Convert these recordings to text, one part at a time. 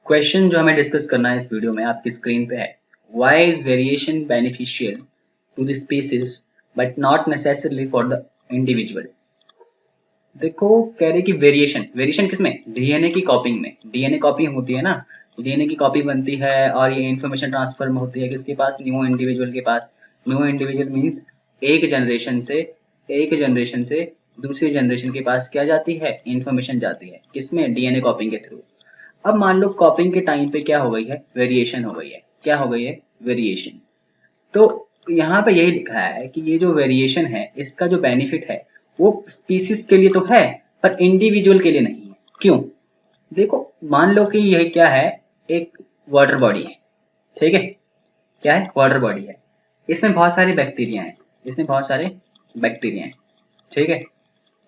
Question जो हमें discuss करना है इस वीडियो में आपकी स्क्रीन पे है, why is variation beneficial to the species but not necessarily for the individual. देखो कह रहे कि वेरिएशन किसमें, डीएनए की कॉपिंग में। डीएनए कॉपिंग होती है ना, डीएनए की कॉपी बनती है और ये इन्फॉर्मेशन ट्रांसफर में होती है किसके पास, न्यू इंडिविजुअल के पास। न्यू इंडिविजुअल मीन्स एक जनरेशन से दूसरी जनरेशन के पास क्या जाती है, इन्फॉर्मेशन जाती है किसमें, डीएनए कॉपिंग के थ्रू। अब मान लो कॉपिंग के टाइम पे क्या हो गई है, वेरिएशन हो गई है। क्या हो गई है, वेरिएशन। तो यहाँ पे यही लिखा है कि ये जो वेरिएशन है इसका जो बेनिफिट है वो स्पीसीज के लिए तो है पर इंडिविजुअल के लिए नहीं है। क्यों? देखो मान लो कि यह क्या है, एक वाटर बॉडी है, ठीक है। क्या है, वाटर बॉडी है। इसमें बहुत सारे बैक्टीरिया हैं, ठीक है।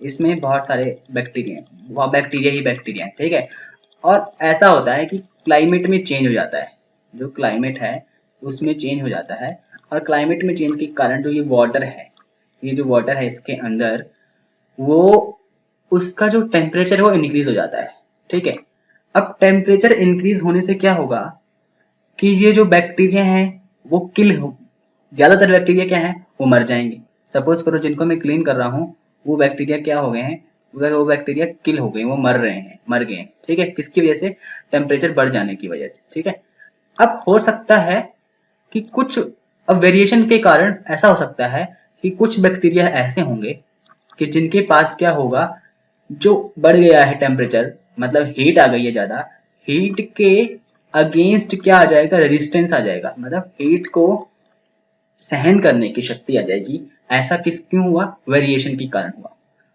इसमें बहुत सारे बैक्टीरिया हैं, ठीक है। और ऐसा होता है कि क्लाइमेट में चेंज हो जाता है, जो क्लाइमेट है उसमें चेंज हो जाता है। और क्लाइमेट में चेंज के कारण जो ये जो वाटर है इसके अंदर, वो उसका जो टेम्परेचर है वो इंक्रीज हो जाता है, ठीक है। अब टेम्परेचर इंक्रीज होने से क्या होगा कि ये जो बैक्टीरिया हैं वो किल हो, ज्यादातर बैक्टीरिया क्या है, वो मर जाएंगे। सपोज करो जिनको मैं क्लीन कर रहा हूँ वो बैक्टीरिया क्या हो गए हैं, वो बैक्टीरिया किल हो गए, वो मर गए हैं, ठीक है। किसकी वजह से, टेम्परेचर बढ़ जाने की वजह से, ठीक है। अब हो सकता है कि अब वेरिएशन के कारण ऐसा हो सकता है कि कुछ बैक्टीरिया ऐसे होंगे कि जिनके पास क्या होगा, जो बढ़ गया है टेम्परेचर, मतलब हीट आ गई है ज्यादा, हीट के अगेंस्ट क्या आ जाएगा, रेजिस्टेंस आ जाएगा, मतलब हीट को सहन करने की शक्ति आ जाएगी। ऐसा क्यों हुआ, वेरिएशन के कारण हुआ।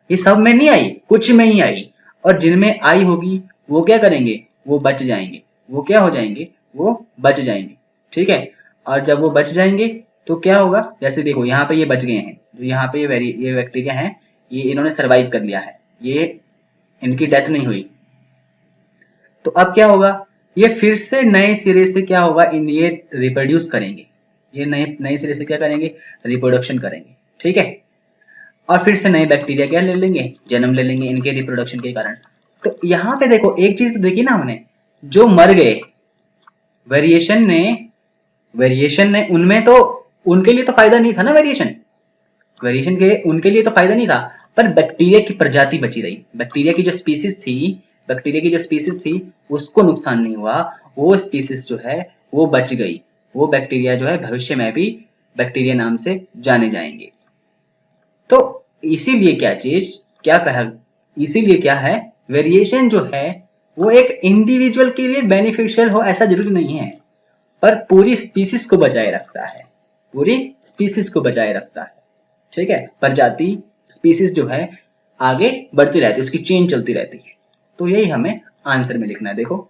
ये सब में नहीं आई, कुछ में ही आई। और जिनमें आई होगी वो क्या करेंगे, वो बच जाएंगे। वो क्या हो जाएंगे, वो बच जाएंगे, ठीक है। और जब वो बच जाएंगे तो क्या होगा, जैसे देखो यहाँ पे ये बच गए हैं, जो यहाँ पे ये बैक्टीरिया हैं, ये इन्होंने सर्वाइव कर लिया है, ये इनकी डेथ नहीं हुई। तो अब क्या होगा, ये फिर से नए सिरे से क्या होगा, ये रिप्रोड्यूस करेंगे। ये नए सिरे से क्या करेंगे, रिप्रोडक्शन करेंगे, ठीक है। और फिर से नए बैक्टीरिया क्या ले लेंगे, जन्म ले लेंगे इनके रिप्रोडक्शन के कारण। तो यहाँ पे देखो एक चीज देखी ना हमने, जो मर गए वेरिएशन ने उनमें तो, उनके लिए तो फायदा नहीं था ना, वेरिएशन के उनके लिए तो फायदा नहीं था, पर बैक्टीरिया की प्रजाति बची रही। बैक्टीरिया की जो स्पीसीज थी उसको नुकसान नहीं हुआ, वो स्पीसीज जो है वो बच गई। वो बैक्टीरिया जो है भविष्य में भी बैक्टीरिया नाम से जाने जाएंगे। तो इसीलिए क्या है, वेरिएशन जो है वो एक इंडिविजुअल के लिए बेनिफिशियल हो ऐसा जरूरी नहीं है, पर पूरी स्पीसीज को बचाए रखता है, ठीक है। प्रजाति स्पीसीज जो है आगे बढ़ती रहती है, उसकी चेन चलती रहती है। तो यही हमें आंसर में लिखना है। देखो,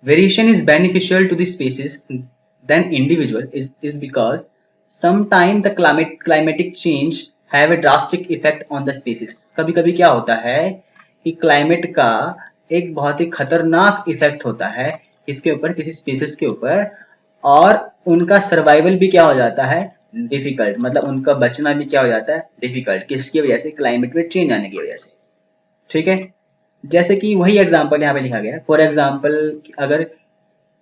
variation is beneficial to the species then individual is because sometime the climatic change have a drastic effect on the species। कभी कभी क्या होता है कि क्लाइमेट का एक बहुत ही खतरनाक इफेक्ट होता है इसके ऊपर, किसी स्पीसीज के ऊपर, और उनका सर्वाइवल भी क्या हो जाता है, डिफिकल्ट। मतलब उनका बचना भी क्या हो जाता है, डिफिकल्ट। किसकी वजह से, क्लाइमेट में चेंज आने की वजह से, ठीक है। जैसे कि वही एग्जाम्पल यहाँ पे लिखा गया है। फॉर एग्जाम्पल, अगर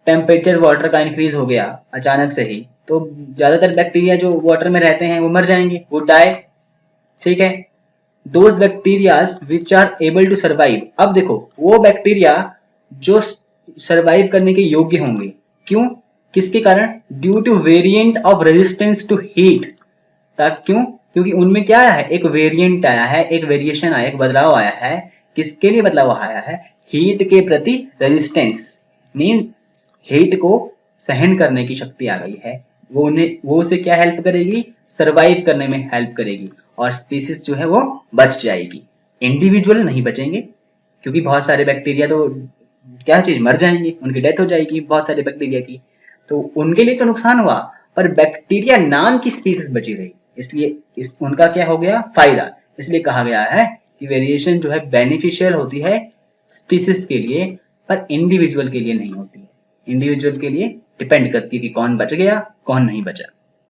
टेम्परेचर वाटर का इंक्रीज हो गया अचानक से ही, तो ज्यादातर बैक्टीरिया जो वाटर में रहते हैं वो मर जाएंगे, वो डाई, ठीक है। Those bacterias which are able to survive. अब देखो वो बैक्टीरिया जो सर्वाइव करने के योग्य होंगे, क्यों, किसके कारण, due to variant of resistance to heat. तब क्यों, क्योंकि उनमें क्या आया है, एक वेरिएंट आया है, एक वेरिएशन आया, एक बदलाव आया है। किसके लिए बदलाव आया है, हीट के प्रति रेजिस्टेंस, मीन हीट को सहन करने की शक्ति आ गई है। वो उसे क्या हेल्प करेगी, सरवाइव करने में हेल्प करेगी, और स्पीसीज जो है वो बच जाएगी। इंडिविजुअल नहीं बचेंगे, क्योंकि बहुत सारे बैक्टीरिया तो क्या चीज मर जाएंगे, उनकी डेथ हो जाएगी बहुत सारे बैक्टीरिया की। तो उनके लिए तो नुकसान हुआ, पर बैक्टीरिया नाम की स्पीसीज बची रही, इसलिए उनका क्या हो गया, फायदा। इसलिए कहा गया है कि वेरिएशन जो है बेनिफिशियल होती है स्पीसीज के लिए, पर इंडिविजुअल के लिए नहीं होती है। इंडिविजुअल के लिए डिपेंड करती है कि कौन बच गया, कौन नहीं बचा।